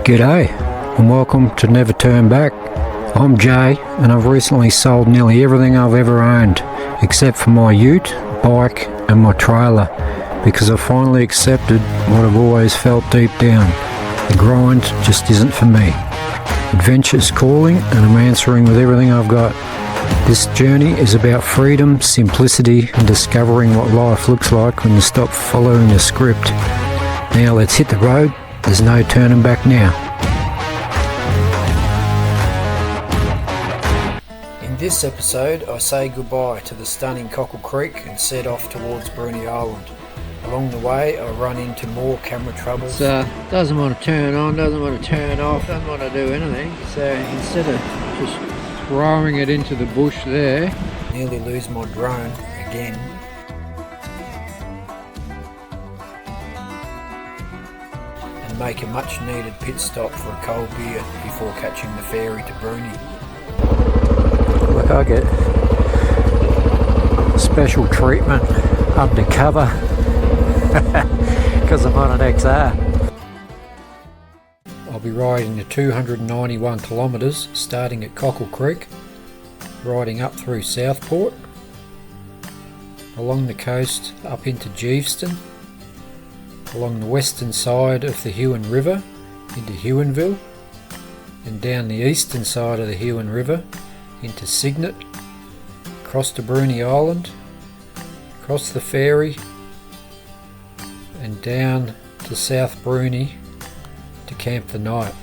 G'day and welcome to Never Turn Back. I'm Jay and I've recently sold nearly everything I've ever owned except for my ute, bike and my trailer because I've finally accepted what I've always felt deep down. The grind just isn't for me. Adventure's calling and I'm answering with everything I've got. This journey is about freedom, simplicity and discovering what life looks like when you stop following a script. Now let's hit the road. There's no turning back now. In this episode, I say goodbye to the stunning Cockle Creek and set off towards Bruny Island. Along the way, I run into more camera troubles. Doesn't want to turn on, doesn't want to turn off, doesn't want to do anything. So instead of just throwing it into the bush there, nearly lose my drone again. And make a much needed pit stop for a cold beer before catching the ferry to Bruny. Look, I get special treatment undercover because I'm on an XR. I'll be riding the 291 kilometres starting at Cockle Creek, riding up through Southport, along the coast up into Geeveston, along the western side of the Huon River into Huonville, and down the eastern side of the Huon River into Cygnet, across to Bruny Island, across the ferry and down to South Bruny to camp the night.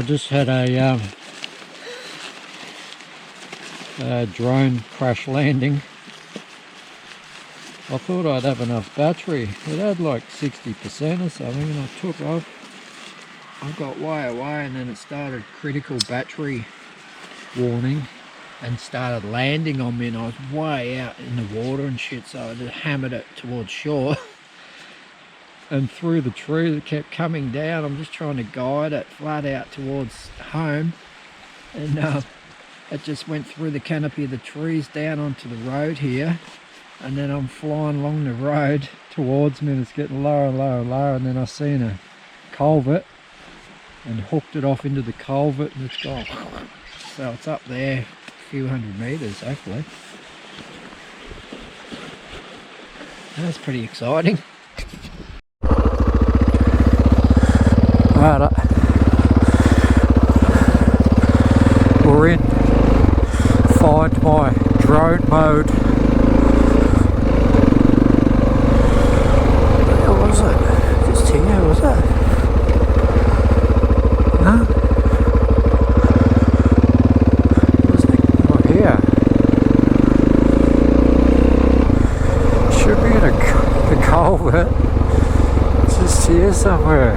just had a drone crash landing. I thought I'd have enough battery. It had like 60% or something, and I took off. I got way away, and then it started critical battery warning and started landing on me, and I was way out in the water and shit, so I just hammered it towards shore. And through the tree that kept coming down, I'm just trying to guide it flat out towards home, and it just went through the canopy of the trees down onto the road here, and then I'm flying along the road towards me, and it's getting lower and lower and lower, and then I seen a culvert and hooked it off into the culvert, and it's gone. So it's up there a few hundred meters actually. That's pretty exciting. Right, we're in find my drone mode. Where was it? Just here, was it? Huh? Was it? Oh, here. Should be in the culvert. Just here somewhere.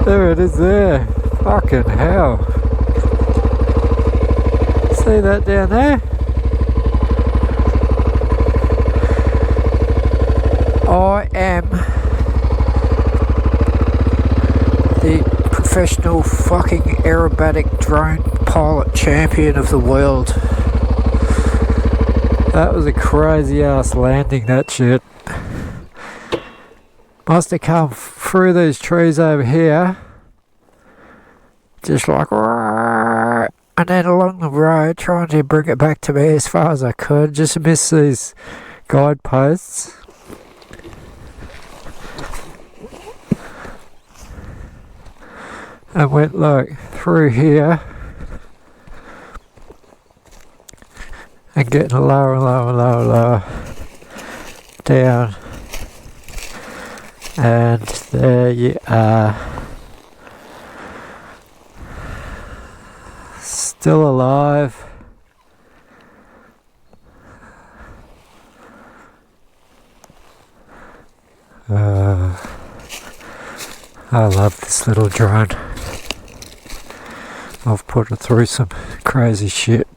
There it is there. Fucking hell. See that down there? I am the professional fucking aerobatic drone pilot champion of the world. That was a crazy ass landing, that shit. Must have come through these trees over here, just like, and then along the road, trying to bring it back to me as far as I could, just miss these guideposts. And went like through here and getting lower and lower and lower and lower down. And there you are, still alive. I love this little drone. I've put it through some crazy shit,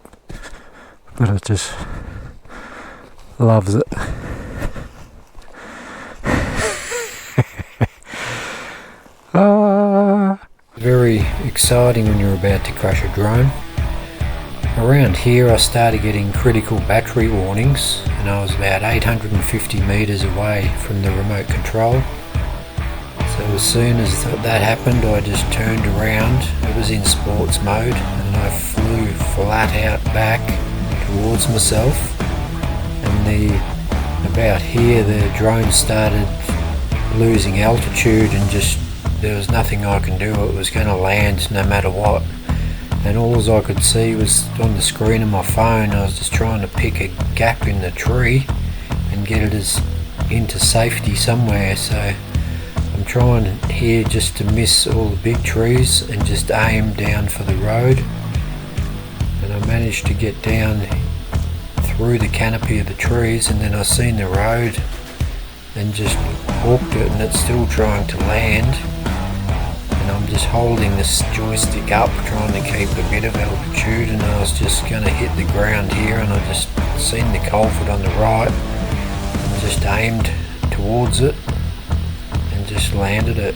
but it just loves it. Very exciting when you're about to crash a drone. Around here I started getting critical battery warnings, and I was about 850 meters away from the remote control. So as soon as that happened, I just turned around. It was in sports mode, and I flew flat out back towards myself. And about here the drone started losing altitude, and just there was nothing I can do. It was going to land no matter what, and all I could see was on the screen of my phone. I was just trying to pick a gap in the tree and get it into safety somewhere. So I'm trying here just to miss all the big trees and just aim down for the road, and I managed to get down through the canopy of the trees, and then I seen the road and just hooked it, and it's still trying to land. And I'm just holding this joystick up, trying to keep a bit of altitude, and I was just going to hit the ground here, and I just seen the culvert on the right and just aimed towards it and just landed it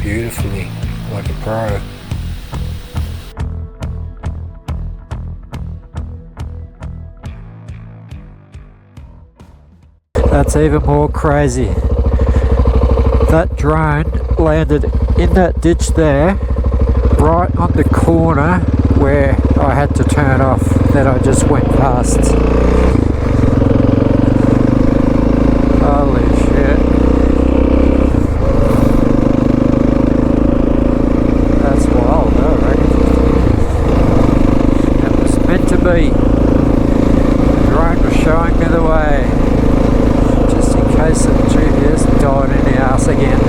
beautifully like a pro. That's even more crazy. That drone landed in that ditch there, right on the corner where I had to turn off that I just went past. Holy shit. That's wild, I reckon. It was meant to be. The drone was showing me the way, just in case the GPS died in the arse again.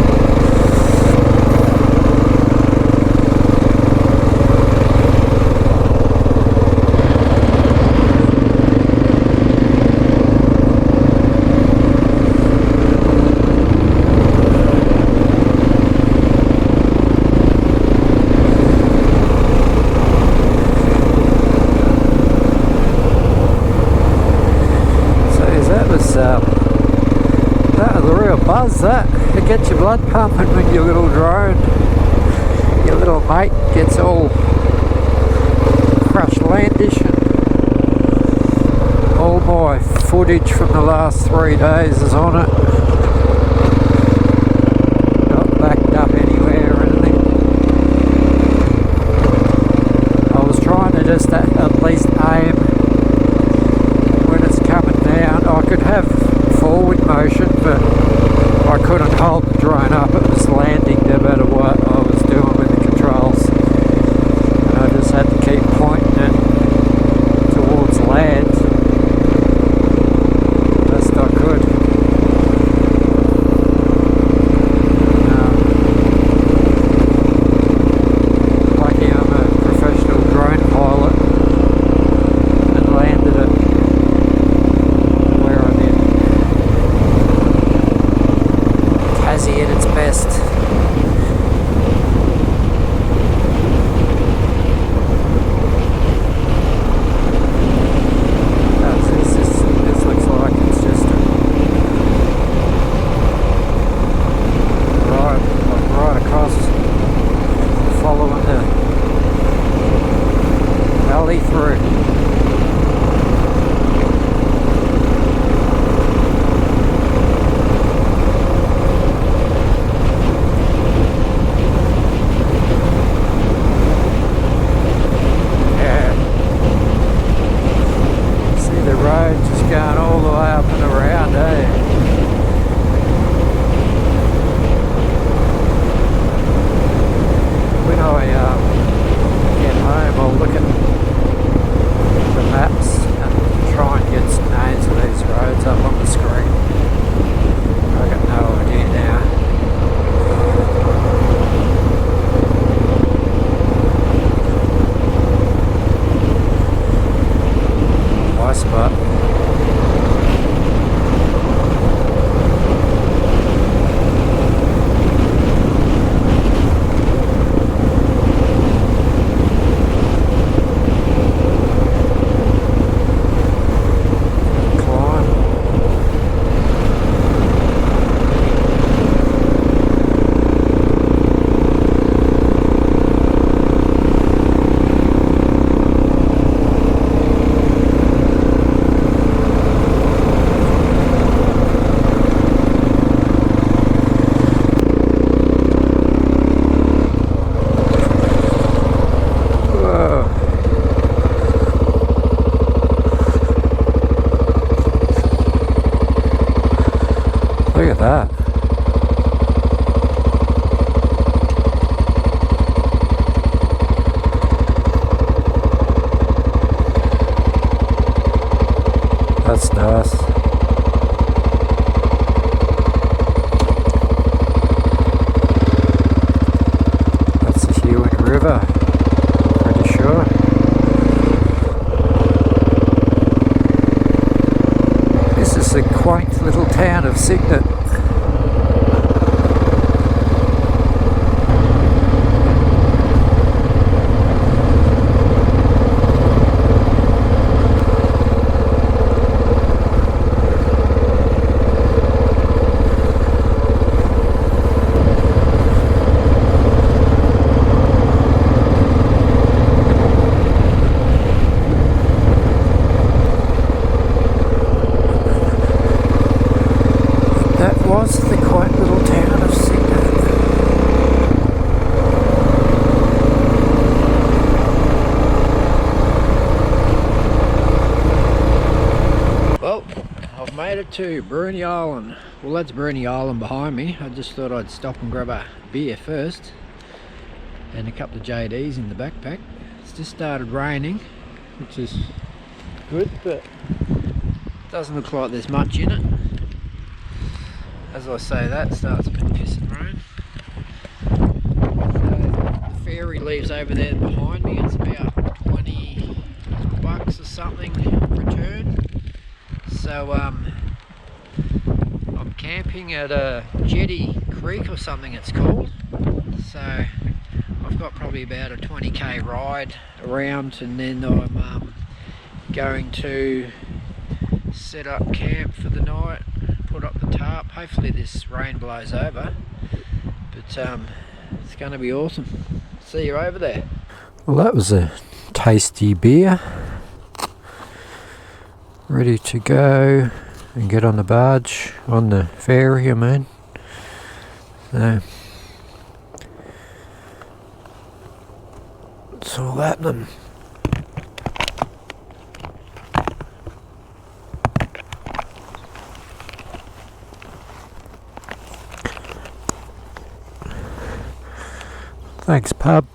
does that. It gets your blood pumping when your little drone, your little mate gets all crush landish, and all my footage from the last 3 days is on it. Not backed up anywhere or anything. I was trying to just at least aim when it's coming down. I could have forward motion, but I couldn't hold the drone up. It was landing no matter what I was doing with the controls. And I just had to keep pointing it towards land best I could. Lucky I'm a professional drone pilot and landed it where I did. Tassie at its best. This looks like it's just right across, following the valley through. Just going all the way up and around, eh? When I get home, I'll look at the maps and try and get some names of these roads up on the screen. I've got no idea now. Nice spot. Look at that. That's nice. That's the Huon River, pretty sure. This is the quaint little town of Cygnet. Was the quaint little town of Cygnet. Well, I've made it to Bruny Island. Well, that's Bruny Island behind me. I just thought I'd stop and grab a beer first and a couple of JDs in the backpack. It's just started raining, which is good, but it doesn't look like there's much in it. As I say that, it starts a bit pissing rain. So the ferry leaves over there behind me. It's about $20 or something return. So I'm camping at a Jetty Creek or something it's called. So I've got probably about a 20k ride around, and then I'm going to set up camp for the night put up the tarp. Hopefully this rain blows over. But it's going to be awesome. See you over there. Well, that was a tasty beer. Ready to go and get on the barge, on the ferry, I mean. So, it's all happening. Thanks, pub.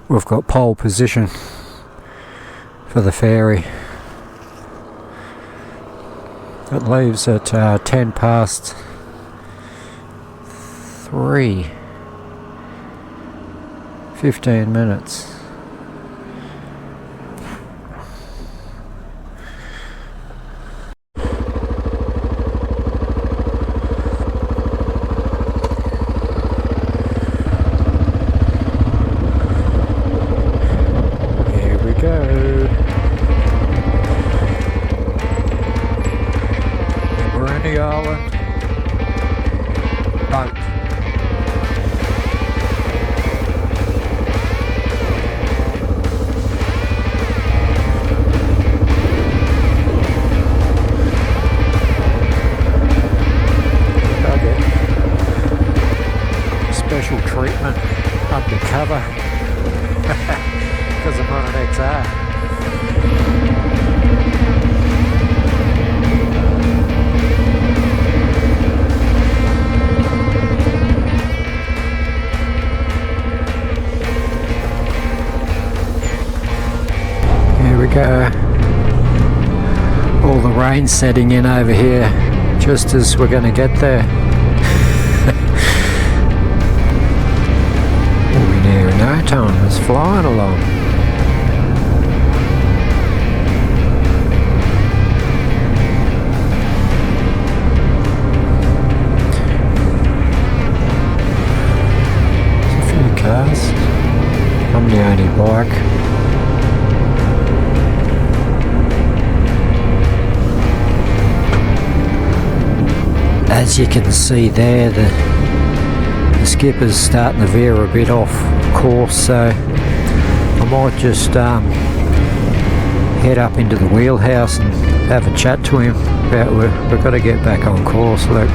We've got pole position for the ferry. It leaves at 10 past 3. 15 minutes. Bruny Island boat. Okay. Special treatment undercover because I'm on an XR. Go. All the rain setting in over here just as we're going to get there. We'll be near in no time. It's flying along. There's a few cars. I'm the only bike. As you can see there, the skipper's starting to veer a bit off course, so I might just head up into the wheelhouse and have a chat to him about we've got to get back on course. Look,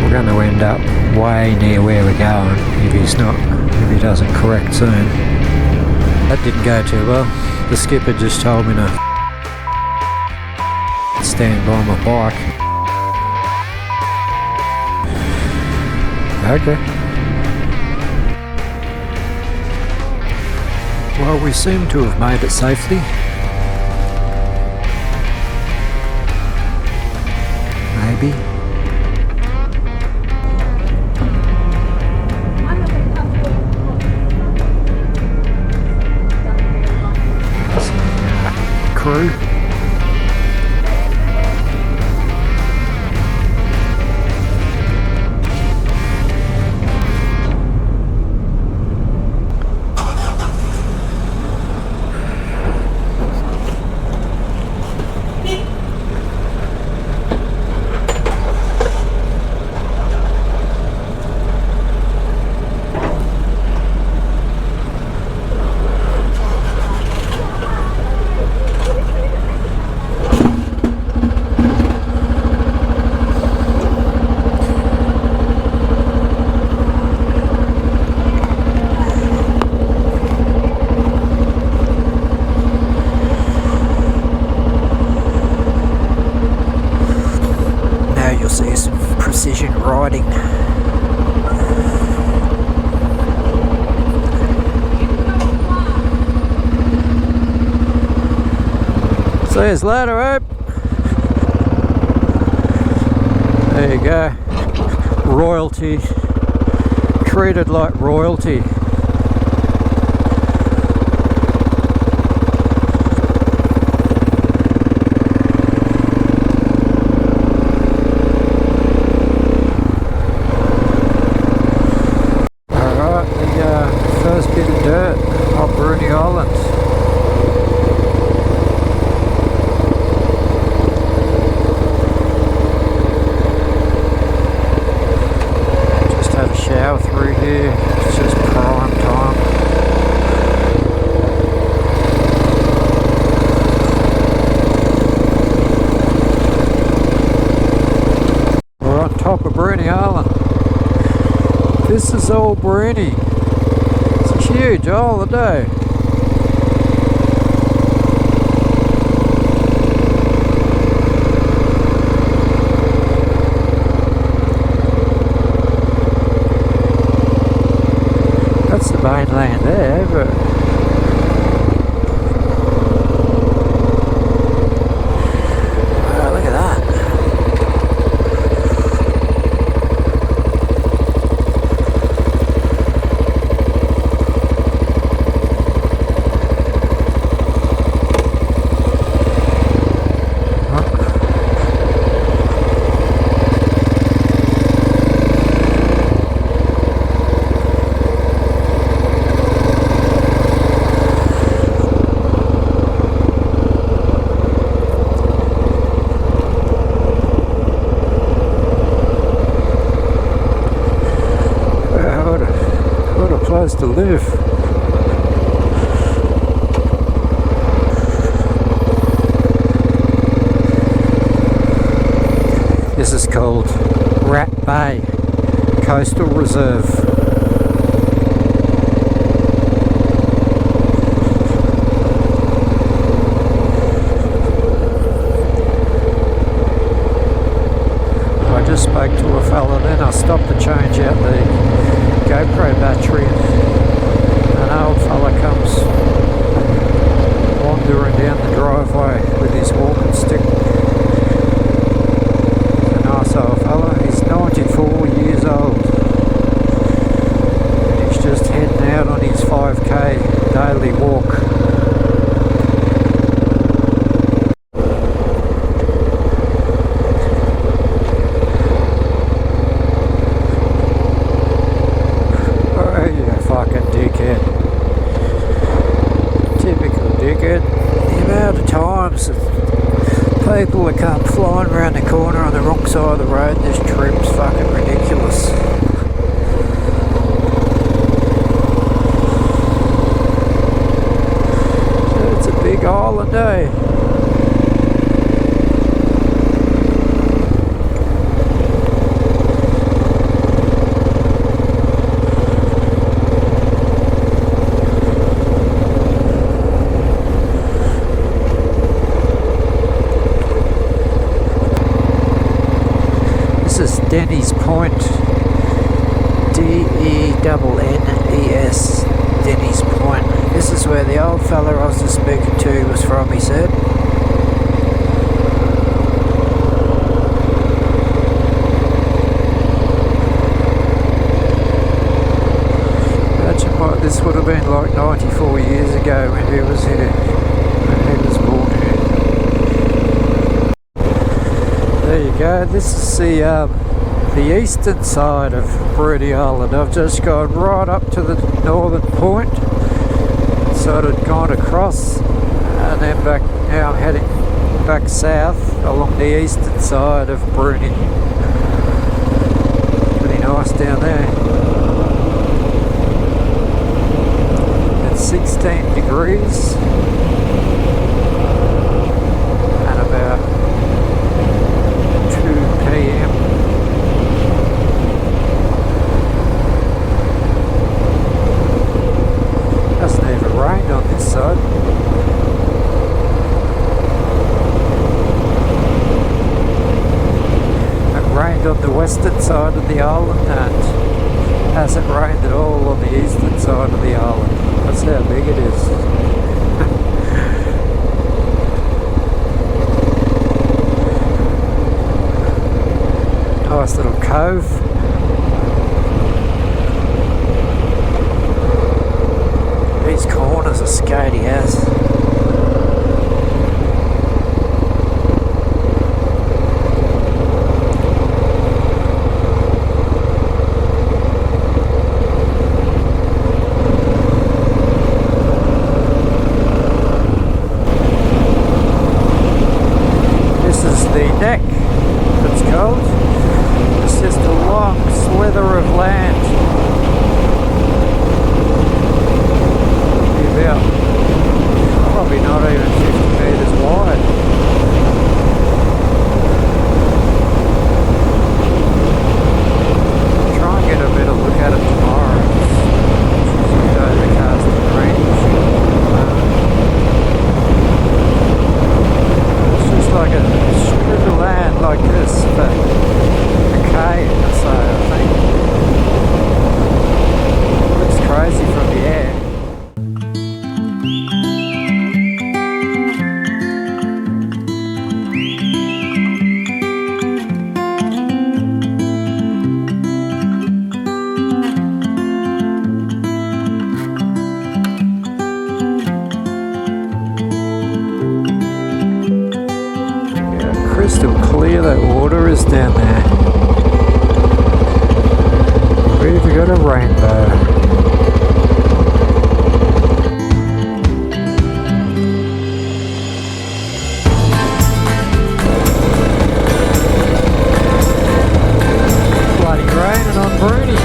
we're going to end up way near where we're going if he doesn't correct soon. That didn't go too well. The skipper just told me to stand by my bike. Okay. Well, we seem to have made it safely. Maybe. Crew. precision riding. See you later, Hope. There you go. Royalty. Treated like royalty. Alright, the first bit of dirt off Bruny Island. Shower through here, it's just prime time. We're on top of Bruny Island. This is all Bruny. It's a huge holiday. That's the mainland there, but oh, look at that. What a place to live. This is called Rat Bay Coastal Reserve. I just spoke to a fella then. I stopped to change out the GoPro battery, and an old fella comes wandering down the driveway with his walking stick. A nice old fella, he's 94 years old, and he's just heading out on his 5k daily walk. The amount of times that people that come flying around the corner on the wrong side of the road this trip's fucking ridiculous. It's a big island, eh? This is Denny's Point. D-E-N-N-E-S. Denny's Point. This is where the old fella I was just speaking to was from, he said. Imagine what this would have been like 94 years ago when he was here. When he was born here. There you go. This is the eastern side of Bruny Island. I've just gone right up to the northern point, sort of gone across, and then back. Now I'm heading back south along the eastern side of Bruny. Pretty nice down there. It's 16 degrees and about 2 p.m. Hasn't even rained on this side. It rained on the western side of the island and hasn't rained at all on the eastern side of the island. That's how big it is. nice little cove. These corners are skady as. This is the neck, it's called. It's just a long slither of land. About probably not even 50 metres wide. Try and get a better look at it tomorrow. It's overcast and greenish. It's just like a strip of land like this, but a cave or so, I think. Looks crazy from the air. Crystal clear that water is down there. We've got a rainbow. Bloody raining on Bruny.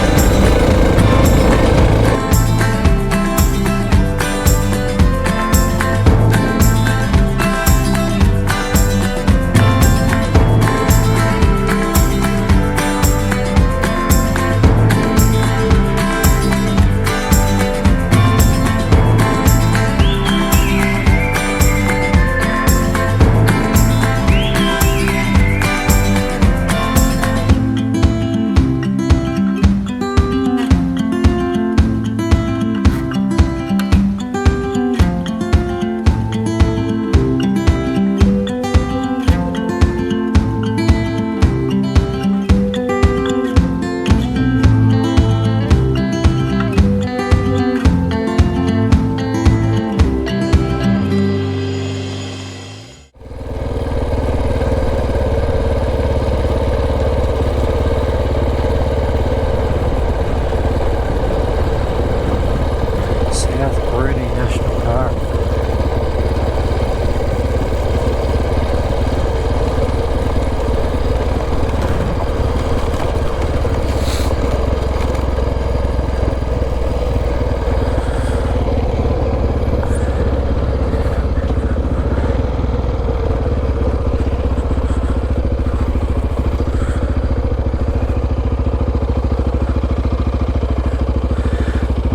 Bruny National Park.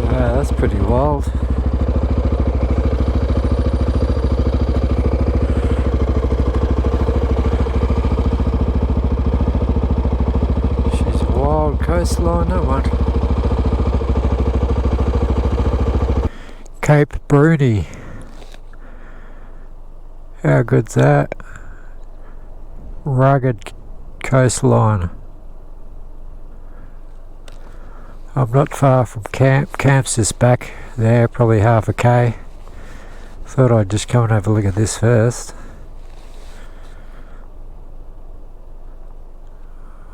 Wow, that's pretty wild. Coastline, that one. Cape Bruny. How good's that? Rugged coastline. I'm not far from camp. Camp's just back there, probably half a K. Thought I'd just come and have a look at this first.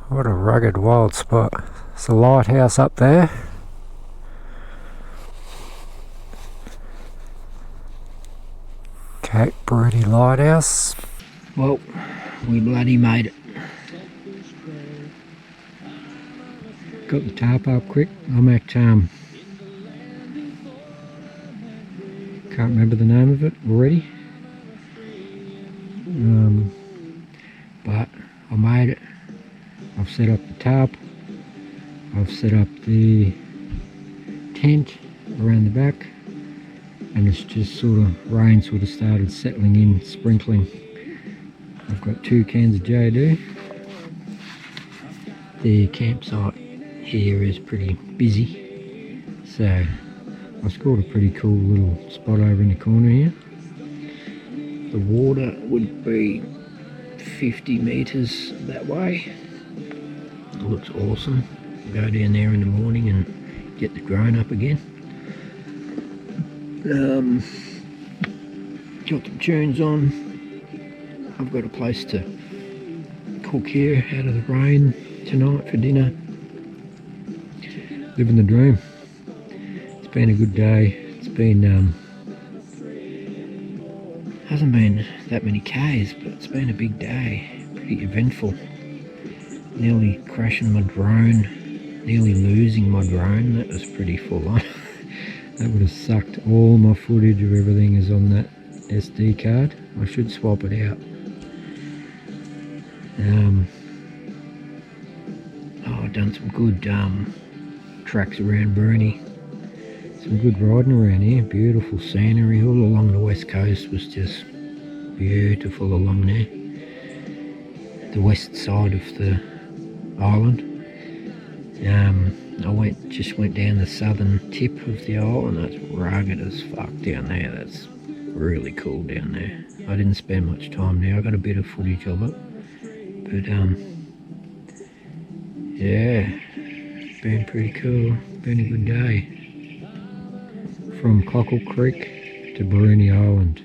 What a rugged wild spot. There's a lighthouse up there. Cape Bruny Lighthouse. Well, we bloody made it. Got the tarp up quick. I'm at can't remember the name of it already. But I made it. I've set up the tarp. I've set up the tent around the back, and it's just sort of rain sort of started settling in, sprinkling. I've got 2 cans of JD. The campsite here is pretty busy, so I scored a pretty cool little spot over in the corner here. The water would be 50 metres that way. It looks awesome. Go down there in the morning and get the drone up again. Got the tunes on. I've got a place to cook here out of the rain tonight for dinner. Living the dream. It's been a good day. It's been hasn't been that many Ks, but it's been a big day. Pretty eventful. Nearly crashing my drone, nearly losing my drone. That was pretty full on. That would have sucked. All my footage of everything is on that SD card. I should swap it out. I've done some good tracks around Bruny. Some good riding around here. Beautiful scenery all along the west coast. Was just beautiful along there. The west side of the island. I just went down the southern tip of the island. That's rugged as fuck down there. That's really cool down there. I didn't spend much time there. I got a bit of footage of it, but yeah, been pretty cool. Been a good day from Cockle Creek to Bruny Island.